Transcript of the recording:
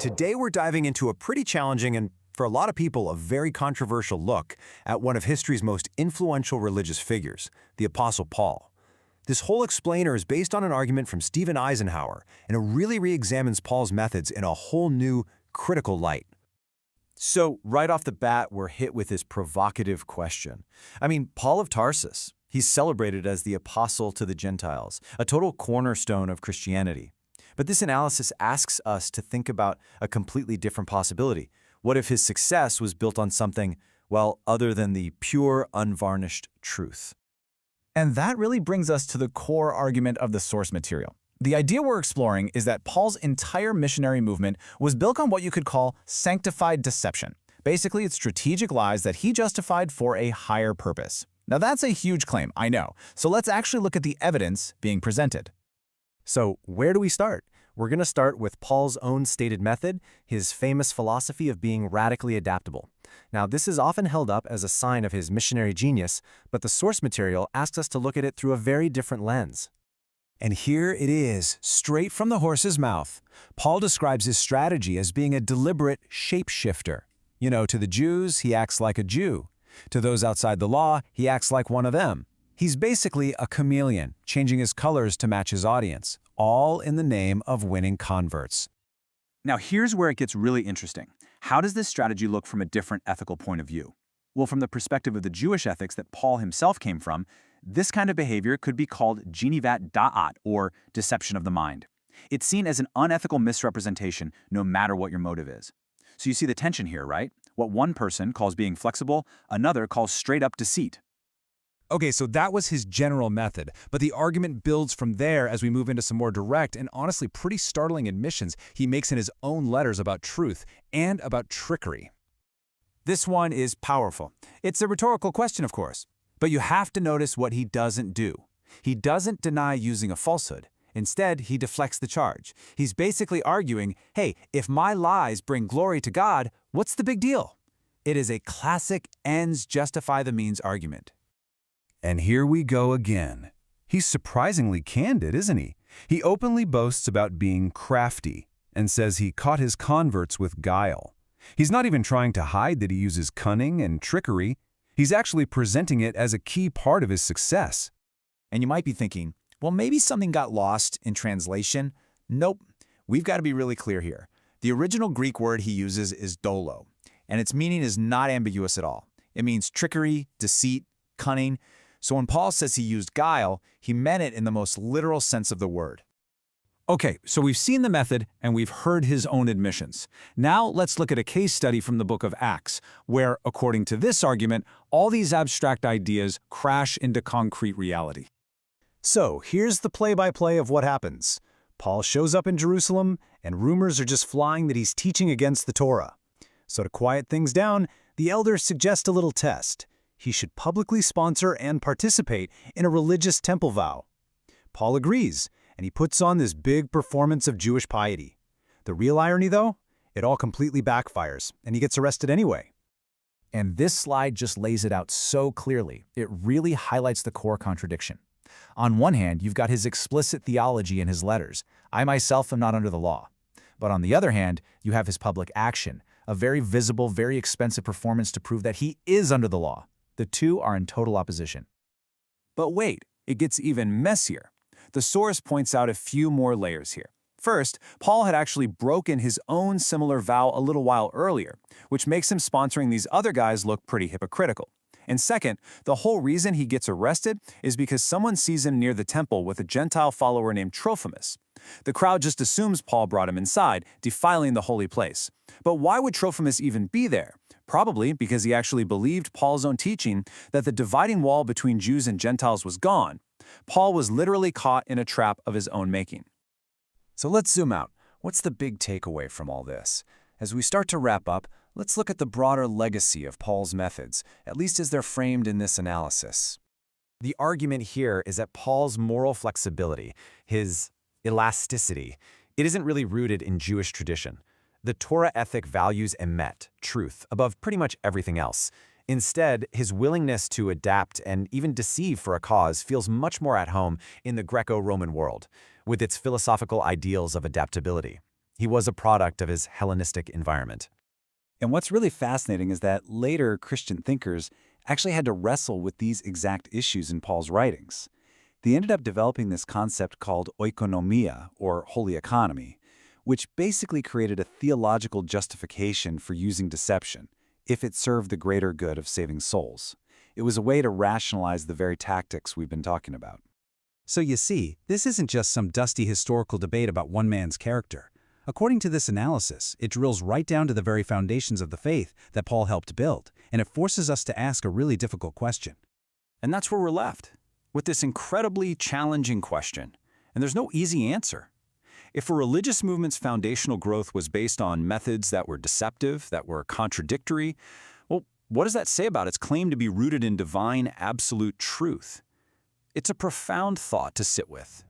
Today we're diving into a pretty challenging and, for a lot of people, a very controversial look at one of history's most influential religious figures, the Apostle Paul. This whole explainer is based on an argument from Stephen Eisenhower, and it really re-examines Paul's methods in a whole new, critical light. So, right off the bat, we're hit with this provocative question. Paul of Tarsus, he's celebrated as the apostle to the Gentiles, a total cornerstone of Christianity. But this analysis asks us to think about a completely different possibility. What if his success was built on something, well, other than the pure, unvarnished truth? And that really brings us to the core argument of the source material. The idea we're exploring is that Paul's entire missionary movement was built on what you could call sanctified deception. Basically, it's strategic lies that he justified for a higher purpose. Now that's a huge claim, I know. So let's actually look at the evidence being presented. So where do we start? We're going to start with Paul's own stated method, his famous philosophy of being radically adaptable. Now, this is often held up as a sign of his missionary genius, but the source material asks us to look at it through a very different lens. And here it is, straight from the horse's mouth. Paul describes his strategy as being a deliberate shapeshifter. To the Jews, he acts like a Jew. To those outside the law, he acts like one of them. He's basically a chameleon, changing his colors to match his audience, all in the name of winning converts. Now here's where it gets really interesting. How does this strategy look from a different ethical point of view? Well, from the perspective of the Jewish ethics that Paul himself came from, this kind of behavior could be called genivat da'at, or deception of the mind. It's seen as an unethical misrepresentation no matter what your motive is. So you see the tension here, right? What one person calls being flexible, another calls straight-up deceit. Okay, so that was his general method, but the argument builds from there as we move into some more direct and honestly pretty startling admissions he makes in his own letters about truth and about trickery. This one is powerful. It's a rhetorical question, of course, but you have to notice what he doesn't do. He doesn't deny using a falsehood. Instead, he deflects the charge. He's basically arguing, hey, if my lies bring glory to God, what's the big deal? It is a classic ends justify the means argument. And here we go again. He's surprisingly candid, isn't he? He openly boasts about being crafty and says he caught his converts with guile. He's not even trying to hide that he uses cunning and trickery. He's actually presenting it as a key part of his success. And you might be thinking, well, maybe something got lost in translation. Nope. We've got to be really clear here. The original Greek word he uses is dolo, and its meaning is not ambiguous at all. It means trickery, deceit, cunning. So when Paul says he used guile, he meant it in the most literal sense of the word. Okay, so we've seen the method and we've heard his own admissions. Now let's look at a case study from the book of Acts, where, according to this argument, all these abstract ideas crash into concrete reality. So here's the play-by-play of what happens. Paul shows up in Jerusalem, and rumors are just flying that he's teaching against the Torah. So to quiet things down, the elders suggest a little test. He should publicly sponsor and participate in a religious temple vow. Paul agrees, and he puts on this big performance of Jewish piety. The real irony, though, it all completely backfires, and he gets arrested anyway. And this slide just lays it out so clearly. It really highlights the core contradiction. On one hand, you've got his explicit theology in his letters. I myself am not under the law. But on the other hand, you have his public action, a very visible, very expensive performance to prove that he is under the law. The two are in total opposition. But wait, it gets even messier. The source points out a few more layers here. First, Paul had actually broken his own similar vow a little while earlier, which makes him sponsoring these other guys look pretty hypocritical. And second, the whole reason he gets arrested is because someone sees him near the temple with a Gentile follower named Trophimus. The crowd just assumes Paul brought him inside, defiling the holy place. But why would Trophimus even be there? Probably because he actually believed Paul's own teaching that the dividing wall between Jews and Gentiles was gone. Paul was literally caught in a trap of his own making. So let's zoom out. What's the big takeaway from all this? As we start to wrap up, let's look at the broader legacy of Paul's methods, at least as they're framed in this analysis. The argument here is that Paul's moral flexibility, his elasticity, it isn't really rooted in Jewish tradition. The Torah ethic values emet, truth, above pretty much everything else. Instead, his willingness to adapt and even deceive for a cause feels much more at home in the Greco-Roman world, with its philosophical ideals of adaptability. He was a product of his Hellenistic environment. And what's really fascinating is that later Christian thinkers actually had to wrestle with these exact issues in Paul's writings. They ended up developing this concept called oikonomia, or holy economy, which basically created a theological justification for using deception, if it served the greater good of saving souls. It was a way to rationalize the very tactics we've been talking about. So you see, this isn't just some dusty historical debate about one man's character. According to this analysis, it drills right down to the very foundations of the faith that Paul helped build, and it forces us to ask a really difficult question. And that's where we're left, with this incredibly challenging question. And there's no easy answer. If a religious movement's foundational growth was based on methods that were deceptive, that were contradictory, well, what does that say about its claim to be rooted in divine, absolute truth? It's a profound thought to sit with.